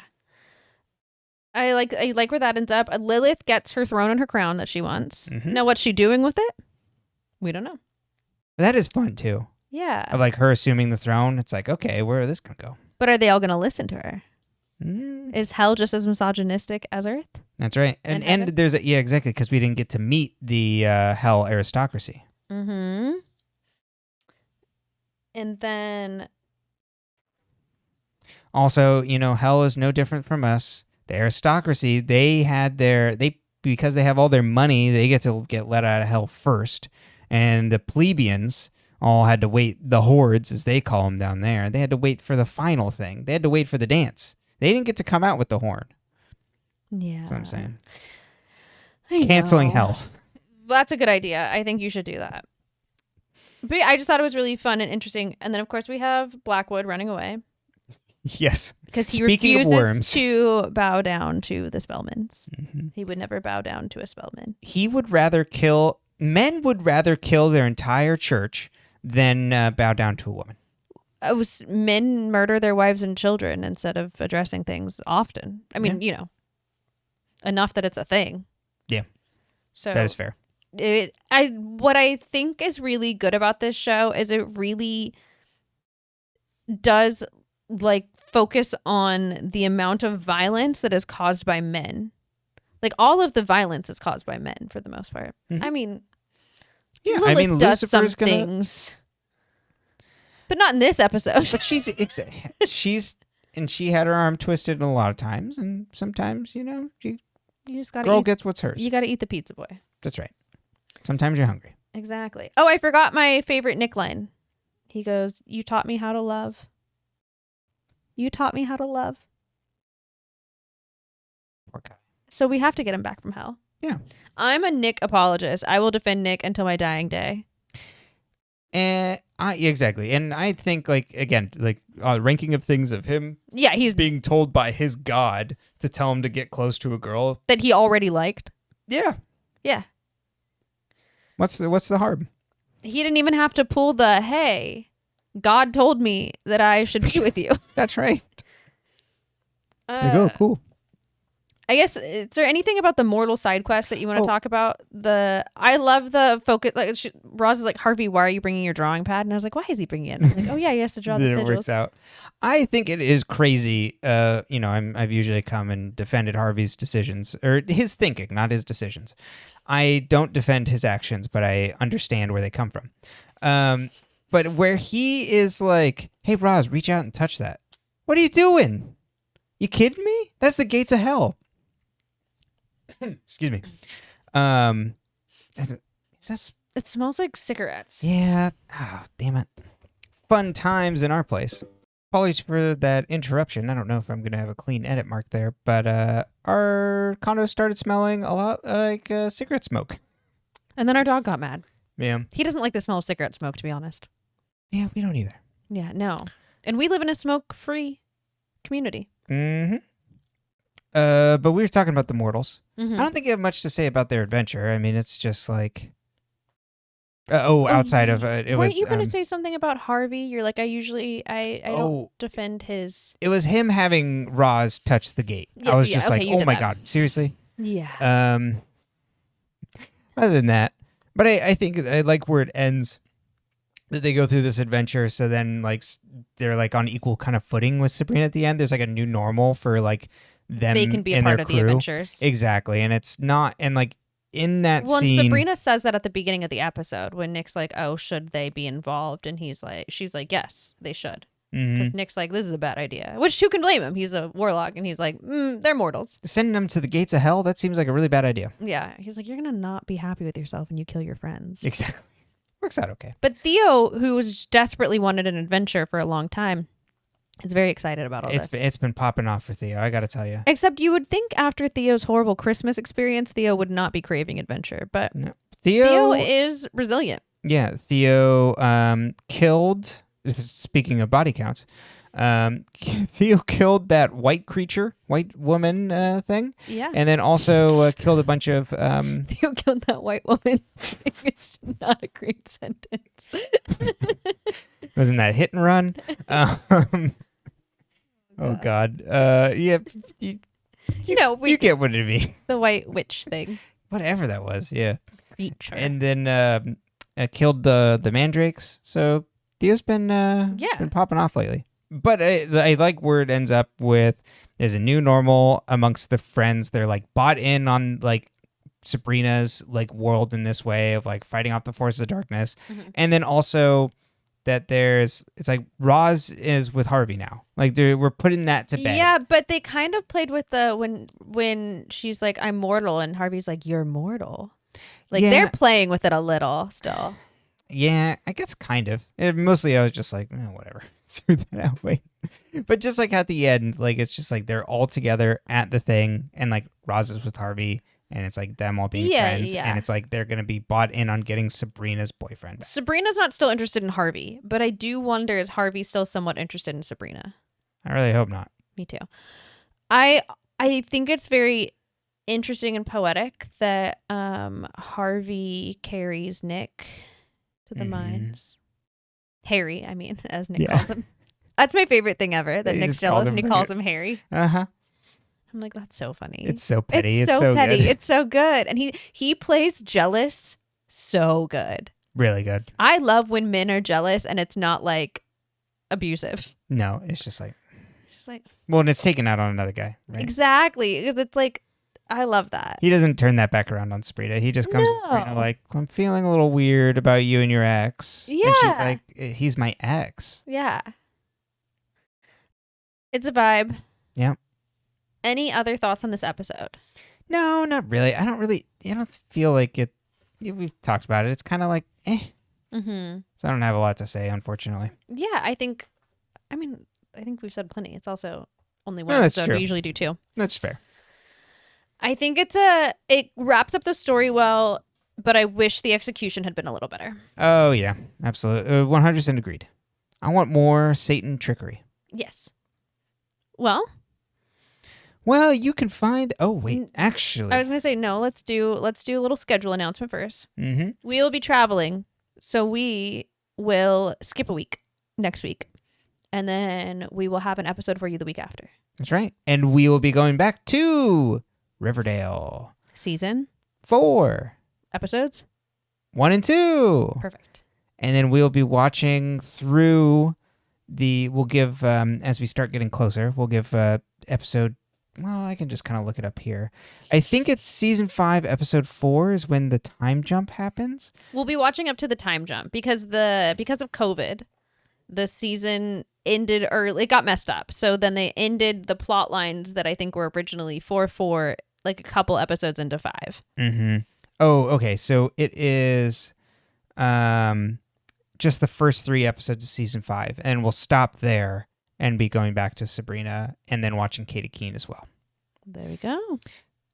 Speaker 1: I like where that ends up. Lilith gets her throne and her crown that she wants.
Speaker 2: Mm-hmm.
Speaker 1: Now, what's she doing with it? We don't know.
Speaker 2: That is fun too.
Speaker 1: Yeah.
Speaker 2: Of like her assuming the throne. It's like, okay, where is this going to go?
Speaker 1: But are they all going to listen to her? Is hell just as misogynistic as Earth?
Speaker 2: That's right. And there's exactly, because we didn't get to meet the hell aristocracy.
Speaker 1: Mm-hmm. And then
Speaker 2: also, hell is no different from us. The aristocracy, because they have all their money, they get to get let out of hell first. And the plebeians all had to wait, the hordes, as they call them down there, they had to wait for the final thing. They had to wait for the dance. They didn't get to come out with the horn.
Speaker 1: Yeah.
Speaker 2: That's what I'm saying. Canceling hell.
Speaker 1: That's a good idea. I think you should do that. But I just thought it was really fun and interesting. And then, of course, we have Blackwood running away.
Speaker 2: Yes.
Speaker 1: Because he
Speaker 2: Speaking
Speaker 1: refuses
Speaker 2: of worms,
Speaker 1: to bow down to the Spellmans.
Speaker 2: Mm-hmm.
Speaker 1: He would never bow down to a Spellman.
Speaker 2: Men would rather kill their entire church than bow down to a woman.
Speaker 1: Men murder their wives and children instead of addressing things often. I mean, enough that it's a thing.
Speaker 2: Yeah.
Speaker 1: So
Speaker 2: that is fair.
Speaker 1: What I think is really good about this show is it really does like focus on the amount of violence that is caused by men. Like all of the violence is caused by men for the most part. Mm-hmm. I mean, Lilith does some things, but not in this episode.
Speaker 2: But she had her arm twisted a lot of times, and sometimes you just gotta gets what's hers.
Speaker 1: You gotta eat the pizza boy.
Speaker 2: That's right. Sometimes you're hungry.
Speaker 1: Exactly. Oh, I forgot my favorite Nick line. He goes, "You taught me how to love. You taught me how to love."
Speaker 2: Poor guy.
Speaker 1: So we have to get him back from hell.
Speaker 2: Yeah.
Speaker 1: I'm a Nick apologist. I will defend Nick until my dying day.
Speaker 2: Exactly. And I think, ranking of things of him
Speaker 1: he's
Speaker 2: being told by his god to tell him to get close to a girl
Speaker 1: that he already liked.
Speaker 2: Yeah.
Speaker 1: Yeah.
Speaker 2: What's the harm?
Speaker 1: He didn't even have to pull the, hey, God told me that I should be with you.
Speaker 2: That's right. There you go. Cool.
Speaker 1: I guess, is there anything about the mortal side quest that you want to talk about? I love the focus. Like Roz is like, Harvey, why are you bringing your drawing pad? And I was like, why is he bringing it? I'm like, oh yeah, he has to draw the sigils.
Speaker 2: It works out. I think it is crazy. I've usually come and defended Harvey's decisions or his thinking, not his decisions. I don't defend his actions, but I understand where they come from. But where he is like, hey, Roz, reach out and touch that. What are you doing? You kidding me? That's the gates of hell. Excuse me.
Speaker 1: It smells like cigarettes.
Speaker 2: Yeah. Oh, damn it. Fun times in our place. Apologies for that interruption. I don't know if I'm going to have a clean edit mark there, but our condo started smelling a lot like cigarette smoke.
Speaker 1: And then our dog got mad.
Speaker 2: Yeah.
Speaker 1: He doesn't like the smell of cigarette smoke, to be honest.
Speaker 2: Yeah, we don't either.
Speaker 1: Yeah, no. And we live in a smoke-free community.
Speaker 2: Mm-hmm. But we were talking about the mortals.
Speaker 1: Mm-hmm.
Speaker 2: I don't think you have much to say about their adventure. I mean, it's just like... outside of it
Speaker 1: Weren't you going to say something about Harvey? You're like, I don't defend his...
Speaker 2: It was him having Roz touch the gate.
Speaker 1: Yeah,
Speaker 2: I was just like, oh my God, seriously?
Speaker 1: Yeah.
Speaker 2: Other than that, but I think I like where it ends, that they go through this adventure, so then like they're like on equal kind of footing with Sabrina at the end. There's like a new normal for like them.
Speaker 1: They can be a
Speaker 2: and
Speaker 1: part
Speaker 2: their
Speaker 1: of
Speaker 2: crew.
Speaker 1: the adventures.
Speaker 2: Exactly, and it's not, and like in that
Speaker 1: Well, and
Speaker 2: scene,
Speaker 1: Sabrina says that at the beginning of the episode when Nick's like, "Oh, should they be involved?" And she's like, "Yes, they should." Because Nick's like, "This is a bad idea." Which who can blame him? He's a warlock, and he's like, "They're mortals."
Speaker 2: sending them to the gates of hell, that seems like a really bad idea.
Speaker 1: Yeah, he's like, "You're gonna not be happy with yourself when you kill your friends."
Speaker 2: Exactly. Works out okay.
Speaker 1: But Theo, who was desperately wanted an adventure for a long time, is very excited about all this.
Speaker 2: It's been popping off for Theo, I gotta tell you.
Speaker 1: Except you would think after Theo's horrible Christmas experience, Theo would not be craving adventure, but
Speaker 2: No.
Speaker 1: Theo is resilient.
Speaker 2: Yeah, Theo killed, speaking of body counts, Theo killed that white woman thing.
Speaker 1: Yeah.
Speaker 2: And then also killed a bunch of...
Speaker 1: Theo killed that white woman. It's not a great sentence.
Speaker 2: Wasn't that hit and run? Oh, God. Yeah, you get what it means.
Speaker 1: The white witch thing.
Speaker 2: Whatever that was, yeah.
Speaker 1: Creature.
Speaker 2: And then killed the mandrakes. So Theo's been popping off lately. But I like where it ends up with there's a new normal amongst the friends. They're like bought in on like Sabrina's like world in this way of like fighting off the forces of darkness. Mm-hmm. And then also that it's like Roz is with Harvey now. Like we're putting that to bed.
Speaker 1: Yeah, but they kind of played with the when she's like, "I'm mortal," and Harvey's like, "You're mortal." Like they're playing with it a little still.
Speaker 2: Yeah, I guess kind of. Mostly I was just like, whatever. Threw that out. Wait. But just like at the end, like it's just like they're all together at the thing and like Roz is with Harvey and it's like them all being friends. Yeah. And it's like they're going to be bought in on getting Sabrina's boyfriend back.
Speaker 1: Sabrina's not still interested in Harvey, but I do wonder, is Harvey still somewhat interested in Sabrina?
Speaker 2: I really hope not.
Speaker 1: Me too. I think it's very interesting and poetic that Harvey carries Nick to the mines. Harry, I mean, as Nick calls him. That's my favorite thing ever, that Nick's jealous and he calls him Harry.
Speaker 2: Uh-huh.
Speaker 1: I'm like, that's so funny.
Speaker 2: It's so petty.
Speaker 1: It's so petty.
Speaker 2: Good.
Speaker 1: It's so good. And he plays jealous so good.
Speaker 2: Really good.
Speaker 1: I love when men are jealous and it's not like abusive.
Speaker 2: No, it's just like...
Speaker 1: Well,
Speaker 2: and it's taken out on another guy, right?
Speaker 1: Exactly. Because it's like, I love that.
Speaker 2: He doesn't turn that back around on Sabrina. He just comes to Sabrina like, I'm feeling a little weird about you and your ex.
Speaker 1: Yeah.
Speaker 2: And she's like, he's my ex.
Speaker 1: Yeah. It's a vibe.
Speaker 2: Yeah.
Speaker 1: Any other thoughts on this episode?
Speaker 2: No, not really. I don't feel like it. We've talked about it. It's kind of like,
Speaker 1: Mm-hmm.
Speaker 2: So I don't have a lot to say, unfortunately.
Speaker 1: Yeah, I think we've said plenty. It's also only one episode.
Speaker 2: True.
Speaker 1: We usually do two.
Speaker 2: That's fair.
Speaker 1: I think it wraps up the story well, but I wish the execution had been a little better.
Speaker 2: Oh, yeah. Absolutely. 100% agreed. I want more Satan trickery.
Speaker 1: Yes. Well,
Speaker 2: you can find... Oh, wait. Actually...
Speaker 1: I was going to say, no, let's do a little schedule announcement first.
Speaker 2: Mm-hmm.
Speaker 1: We will be traveling, so we will skip a week next week. And then we will have an episode for you the week after.
Speaker 2: That's right. And we will be going back to Riverdale.
Speaker 1: Season
Speaker 2: 4.
Speaker 1: Episodes
Speaker 2: 1 and 2.
Speaker 1: Perfect.
Speaker 2: And then we'll be watching through we'll give, as we start getting closer, we'll give episode, well, I can just kind of look it up here. I think it's season 5, episode 4 is when the time jump happens.
Speaker 1: We'll be watching up to the time jump because of COVID, the season ended early. It got messed up. So then they ended the plot lines that I think were originally 4 like a couple episodes into 5.
Speaker 2: Mm-hmm. Oh, okay. So it is just the first 3 episodes of season 5, and we'll stop there and be going back to Sabrina and then watching Katie Keene as well.
Speaker 1: There we go.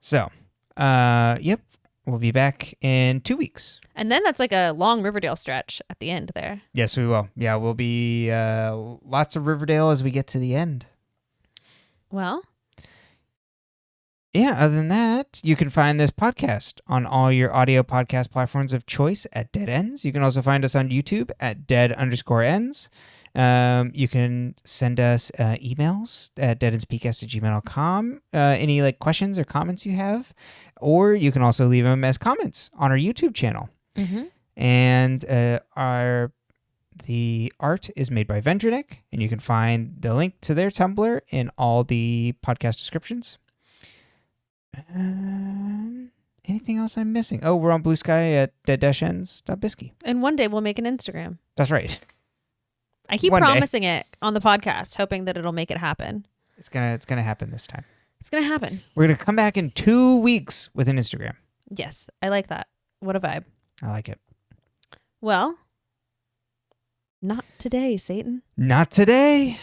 Speaker 2: So, yep, we'll be back in 2 weeks.
Speaker 1: And then that's like a long Riverdale stretch at the end there.
Speaker 2: Yes, we will. Yeah, we'll be lots of Riverdale as we get to the end.
Speaker 1: Well,
Speaker 2: yeah, other than that, you can find this podcast on all your audio podcast platforms of choice at Dead Ends. You can also find us on YouTube at dead_ends. You can send us emails at deadendspcast@gmail.com. Any like questions or comments you have, or you can also leave them as comments on our YouTube channel.
Speaker 1: Mm-hmm.
Speaker 2: And the art is made by Vendrinic, and you can find the link to their Tumblr in all the podcast descriptions. And Anything else I'm missing? Oh, we're on Blue Sky at dead-ends.bisky.
Speaker 1: And one day we'll make an Instagram.
Speaker 2: That's right.
Speaker 1: I keep
Speaker 2: One day.
Speaker 1: promising it on the podcast, hoping that it'll make it happen.
Speaker 2: It's gonna happen this time.
Speaker 1: It's going to happen.
Speaker 2: We're gonna come back in 2 weeks with an Instagram.
Speaker 1: Yes, I like that. What a vibe.
Speaker 2: I like it.
Speaker 1: Well, not today, Satan.
Speaker 2: Not today.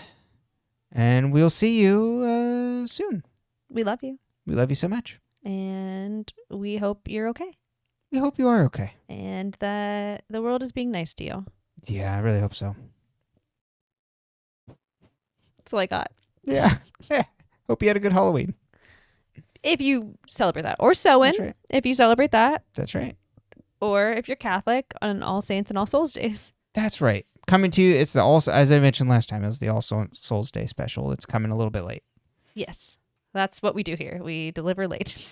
Speaker 2: And we'll see you soon.
Speaker 1: We love you.
Speaker 2: We love you so much.
Speaker 1: And we hope you're okay.
Speaker 2: We hope you are okay.
Speaker 1: And that the world is being nice to you.
Speaker 2: Yeah, I really hope so.
Speaker 1: That's all I got.
Speaker 2: Yeah. Hope you had a good Halloween.
Speaker 1: If you celebrate that. Or Samhain,
Speaker 2: That's right.
Speaker 1: if you celebrate that.
Speaker 2: That's right.
Speaker 1: Or if you're Catholic, on All Saints and All Souls Days.
Speaker 2: That's right. Coming to you, it's the also, as I mentioned last time, it was the All Souls Day special. It's coming a little bit late.
Speaker 1: Yes. That's what we do here. We deliver late.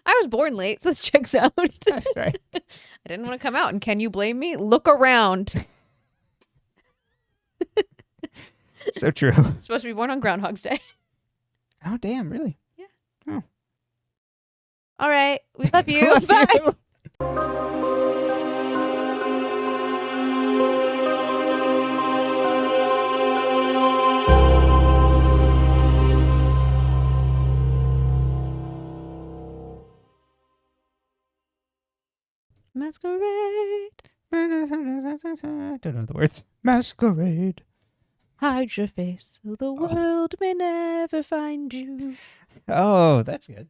Speaker 1: I was born late, so this checks out.
Speaker 2: That's right.
Speaker 1: I didn't want to come out, and can you blame me? Look around.
Speaker 2: So true.
Speaker 1: Supposed to be born on Groundhog's Day.
Speaker 2: Oh, damn, really?
Speaker 1: Yeah.
Speaker 2: Oh.
Speaker 1: All right. We love you.
Speaker 2: Love
Speaker 1: Bye.
Speaker 2: you.
Speaker 1: Masquerade.
Speaker 2: I don't know the words. Masquerade.
Speaker 1: Hide your face so the world may never find you.
Speaker 2: Oh, that's good.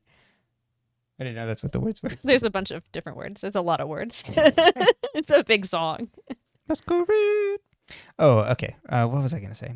Speaker 2: I didn't know that's what the words were.
Speaker 1: There's a bunch of different words. There's a lot of words. It's a big song.
Speaker 2: Masquerade. Oh, okay. What was I going to say?